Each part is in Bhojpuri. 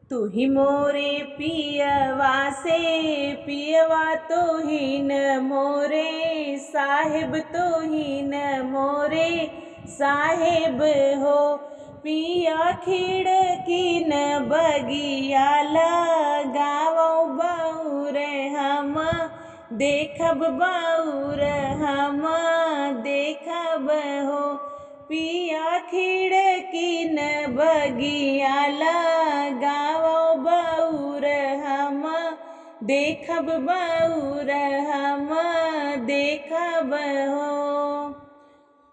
तू ही मोरे पियवा से पियवा तो ही न मोरे साहिब तो ही न मोरे साहिब हो। पिया खिड़की न बगिया लगावो बउर हम देखब बउर हम देखब हो। पिया खिड़की न बगिया लगावो बउर हम देखब बउर हम देखब हो।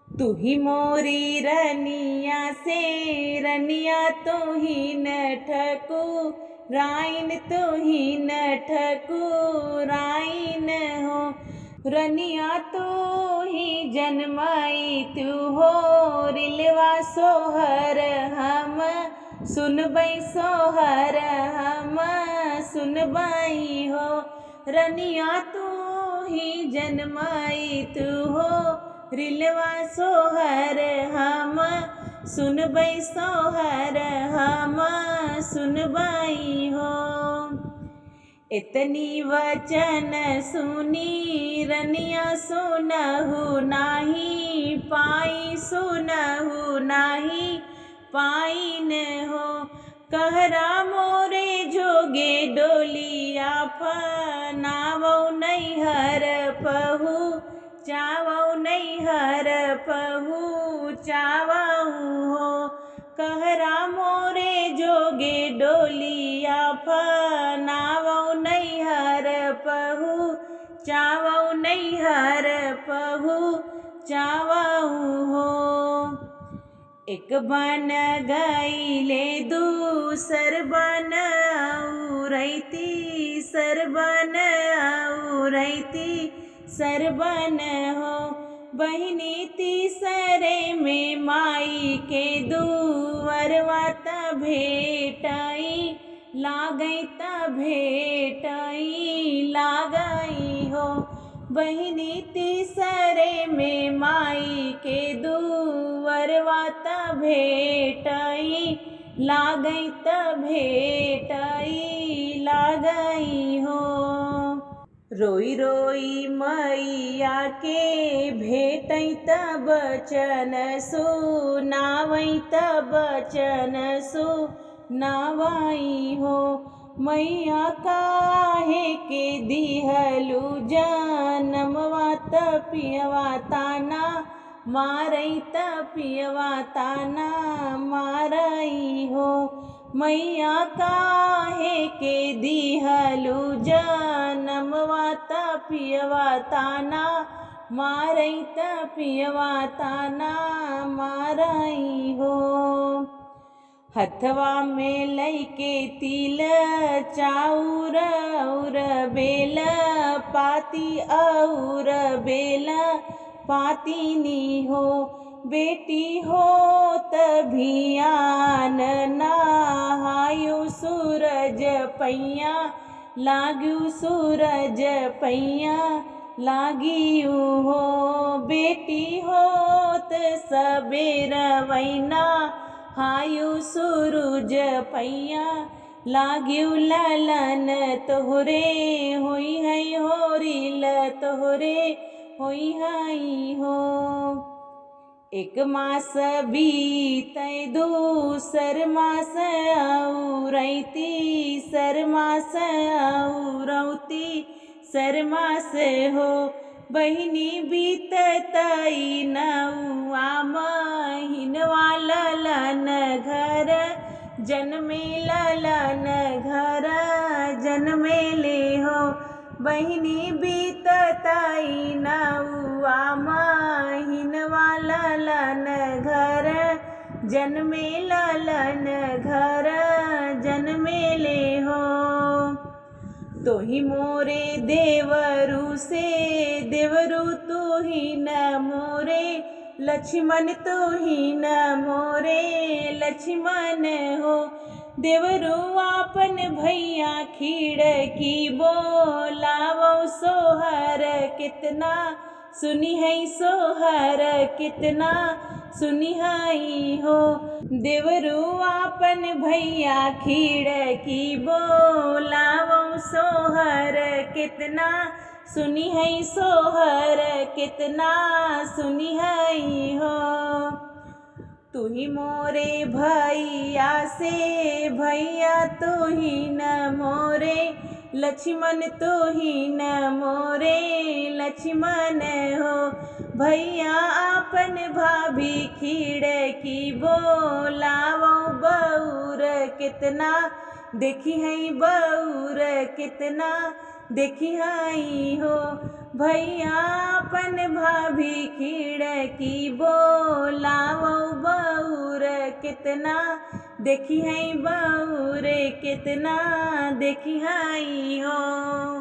तू ही मोरी रनिया से रनिया तो ही न ठकू राइन तो ही न ठकू राइन हो। रनिया तो ही जन्माई तू हो रिलवा सोहर हम सुनबई सोहर हम सुनबई हो। रनिया तो ही जन्माई तू हो रिलवा सोहर हम सुनबई सोहर हम सुनबई हो। इतनी वचन सुनी रनिया सुनहु नाही पाई सुनहु नाही पाई न हो। कहरा मोरे जोगे डोलिया फनावो नैहर पहु चावौ नैहर पहु चावौ हो। कहरा मोरे जोगे डोलिया फनावौ नैहर पहु चावौ नैहर पहु चावौ हो। एक बन गईले दूसर बन औरैती सर बन औरैती सरबन हो। बहिनी तीसरे में माई के दुवरवा त भेटई लागई त भेटई लागई हो। बहिनी तीसरे में माई के दुवरवा त भेटई लागई त भेटई लागई हो। रोई रोई मैया के भेटई त बचन सुनावई त बचन सुनावई हो। मैया काहे के दिहलु जनमवा त पियवा ताना मारई त पियवा ताना मारई हो। मैया काहे के दिहलु जनमवा त पियवा ताना मारई त पियवा ताना मारई हो। हथवा में लईके तिल चाउर और बेल पाती और बेल पातीनी हो। बेटी हो तभियान नहायु सूरज पैया लाग्यू सूरज पैया लागियू हो। बेटी होत सबेर वैना हायु सूरज पैया लाग्यू ललन तोहरे होई है होरिल तोहरे होई हई हो। एक मास बीतै दूसर मास औरैती सर मास औरौती सर मास हो। बहिनी बीततई नौआ महिनवा ललन घर जन्मे ललन घर जन्मेले हो। बहिनी बीततई नौआ महिनवा ललन घर जन्मे ललन घर जन्मेले हो। तो ही मोरे देवरु से देवरु तू ही न मोरे लक्ष्मण तू ही न मोरे लक्ष्मण हो। देवरु आपन भैया खिड़की बोलावो सोहर कितना सुनी है सोहर कितना सुनी हई हो। देवरू आपन भैया खिड़की बोलावो सोहर कितना सुनी है सोहर कितना सुनी हई हो। तू ही मोरे भैया से भैया तू ही न मोरे लक्ष्मण तू ही न मोरे लक्ष्मण हो। भैया आपन भाभी खिड़की बोलावो बऊर कितना देखी है बऊर कितना देखी हई हो। भैया अपन भाभी खिड़की बोलावो बऊर कितना देखी है बऊर कितना देखी हई हो।